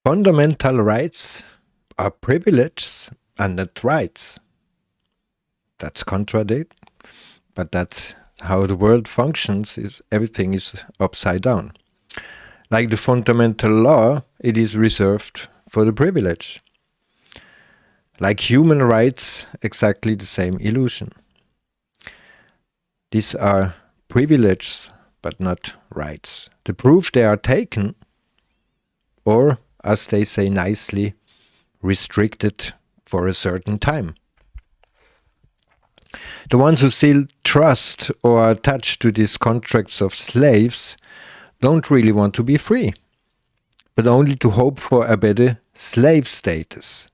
Fundamental rights are privileges and not rights. That's contradict, but that's how the world functions. Is everything is upside down. Like the fundamental law, it is reserved for the privilege. Like human rights, exactly the same illusion. These are privileges, but not rights. The proof they are taken, or as they say nicely, restricted for a certain time. The ones who still trust or are attached to these contracts of slaves don't really want to be free, but only to hope for a better slave status.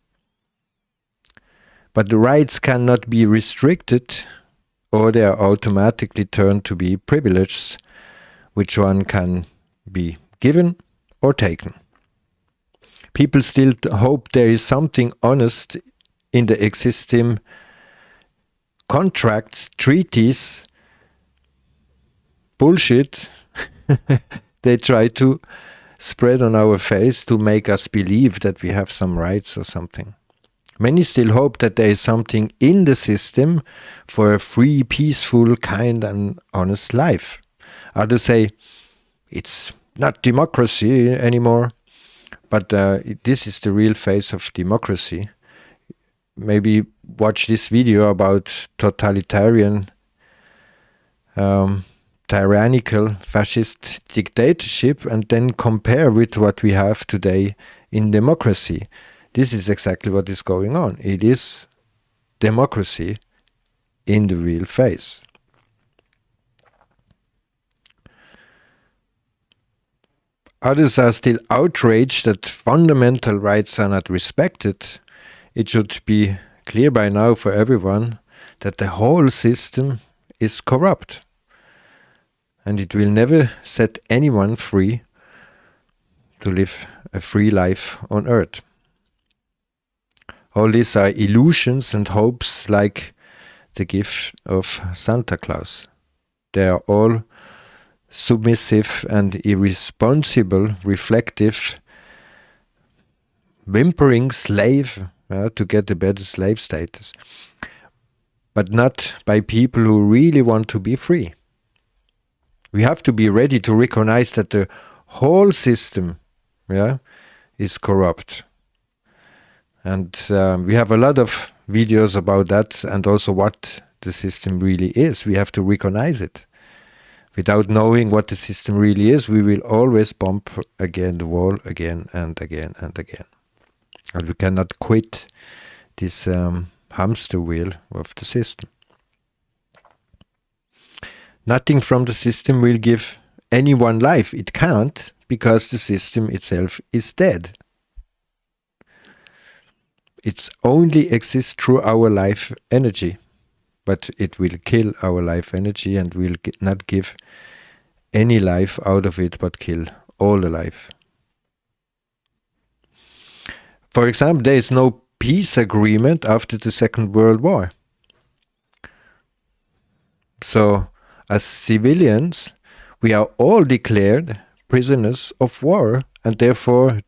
But the rights cannot be restricted, or they are automatically turned to be privileges, which one can be given or taken. People still hope there is something honest in the existing contracts, treaties, bullshit they try to spread on our face to make us believe that we have some rights or something. Many still hope that there is something in the system for a free, peaceful, kind and honest life. Others say it's not democracy anymore, but this is the real face of democracy. Maybe watch this video about totalitarian, tyrannical, fascist dictatorship and then compare with what we have today in democracy. This is exactly what is going on. It is democracy in the real face. Others are still outraged that fundamental rights are not respected. It should be clear by now for everyone that the whole system is corrupt. And it will never set anyone free to live a free life on earth. All these are illusions and hopes like the gift of Santa Claus. They are all submissive and irresponsible, reflective, whimpering slave to get a better slave status, but not by people who really want to be free. We have to be ready to recognize that the whole system is corrupt. And we have a lot of videos about that and also what the system really is. We have to recognize it. Without knowing what the system really is, we will always bump again the wall again and again and again. And we cannot quit this hamster wheel of the system. Nothing from the system will give anyone life. It can't, because the system itself is dead. It only exists through our life energy, but it will kill our life energy and will not give any life out of it, but kill all the life. For example, there is no peace agreement after the Second World War. So, as civilians, we are all declared prisoners of war and therefore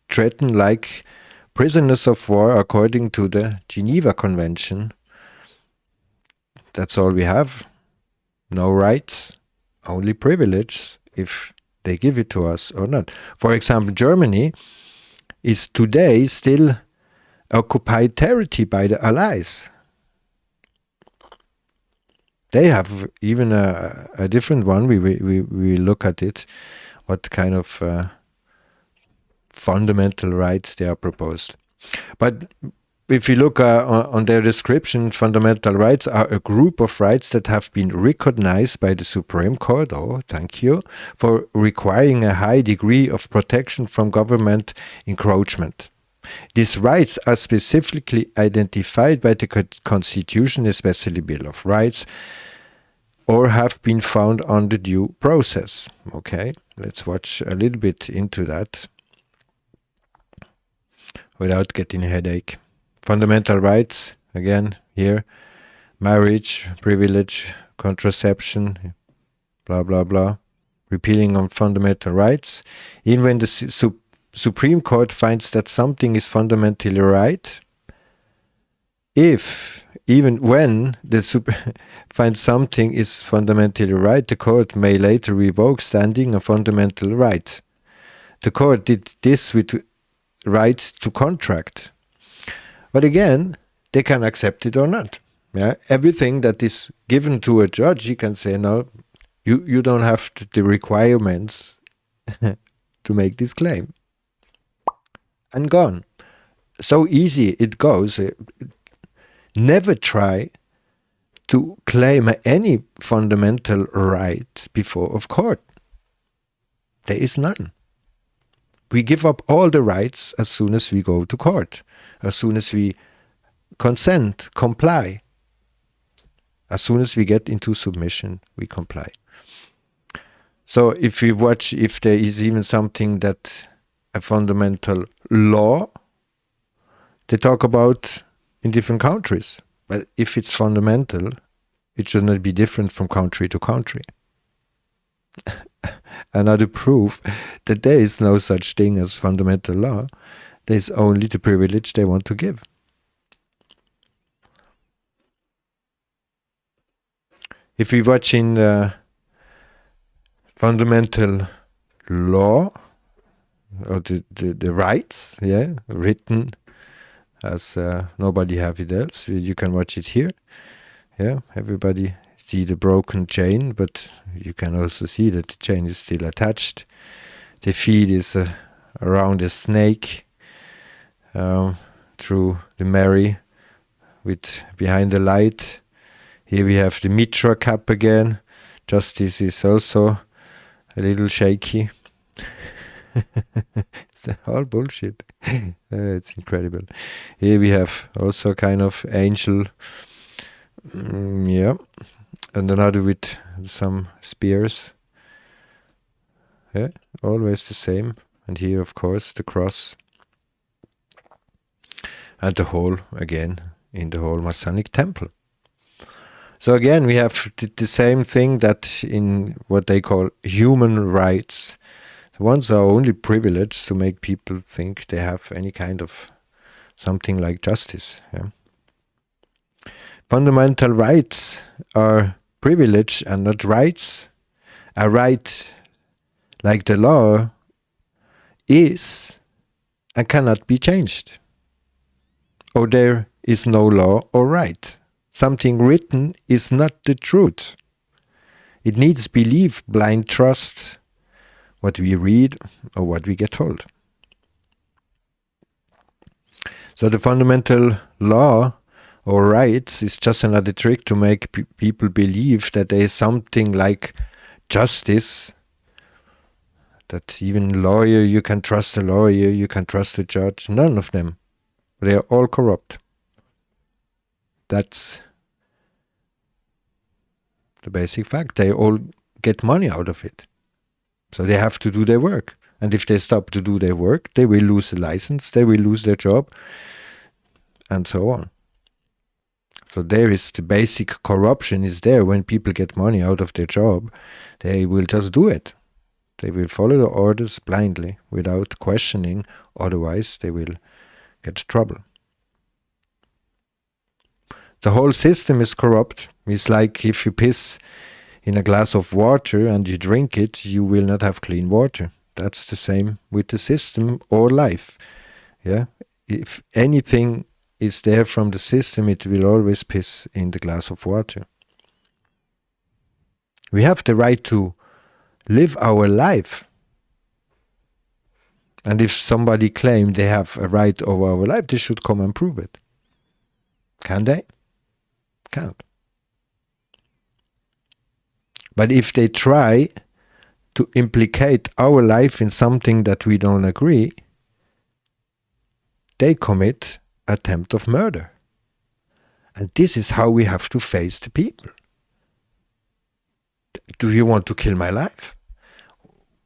threatened like prisoners of war according to the Geneva Convention. That's all we have. No rights, only privilege if they give it to us or not. For example, Germany is today still occupied territory by the Allies. They have even a different one. We look at it, what kind of fundamental rights they are proposed. But if you look on their description, fundamental rights are a group of rights that have been recognized by the Supreme Court, thank you, for requiring a high degree of protection from government encroachment. These rights are specifically identified by the Constitution, especially Bill of Rights, or have been found on the due process. Okay, let's watch a little bit into that without getting a headache. Fundamental rights, again, here, marriage, privilege, contraception, blah, blah, blah, repealing on fundamental rights. Even when the Supreme Court finds that something is fundamentally right, even when the finds something is fundamentally right, the court may later revoke standing a fundamental right. The court did this with right to contract. But again, they can accept it or not. Yeah? Everything that is given to a judge, he can say, no, you don't have the requirements to make this claim. And gone. So easy it goes. Never try to claim any fundamental right before of court. There is none. We give up all the rights as soon as we go to court, as soon as we consent, comply. As soon as we get into submission, we comply. So if we watch if there is even something that a fundamental law, they talk about in different countries. But if it's fundamental, it should not be different from country to country. Another proof that there is no such thing as fundamental law. There is only the privilege they want to give. If we watch in fundamental law, or the rights, written as nobody have it else, you can watch it here. Yeah, everybody see the broken chain, but you can also see that the chain is still attached. The feet is around a snake through the Mary with behind the light. Here we have the Mitra cap again. Justice is also a little shaky. It's all bullshit. It's incredible. Here we have also kind of angel. Yeah. And another with some spears. Yeah, always the same. And here, of course, the cross. And the hole, again, in the whole Masonic temple. So again, we have the same thing that in what they call human rights. The ones are only privileged to make people think they have any kind of something like justice. Yeah? Fundamental rights are privilege and not rights. A right, like the law, is and cannot be changed. Or there is no law or right. Something written is not the truth. It needs belief, blind trust, what we read or what we get told. So the fundamental law or rights is just another trick to make people believe that there is something like justice, that even lawyer, you can trust a lawyer, you can trust a judge. None of them. They are all corrupt. That's the basic fact. They all get money out of it. So they have to do their work. And if they stop to do their work, they will lose the license, they will lose their job, and so on. So there is the basic corruption is there. When people get money out of their job, they will just do it. They will follow the orders blindly without questioning. Otherwise, they will get trouble. The whole system is corrupt. It's like if you piss in a glass of water and you drink it, you will not have clean water. That's the same with the system or life. Yeah, if anything is there from the system, it will always piss in the glass of water. We have the right to live our life. And if somebody claims they have a right over our life, they should come and prove it. Can they? Can't. But if they try to implicate our life in something that we don't agree, they commit attempt of murder. And this is how we have to face the people. Do you want to kill my life?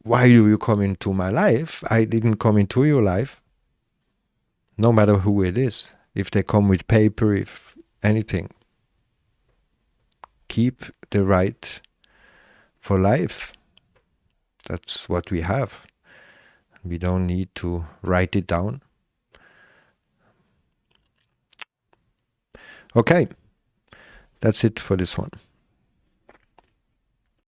Why do you come into my life? I didn't come into your life. No matter who it is. If they come with paper, if anything. Keep the right for life. That's what we have. We don't need to write it down. Okay, that's it for this one.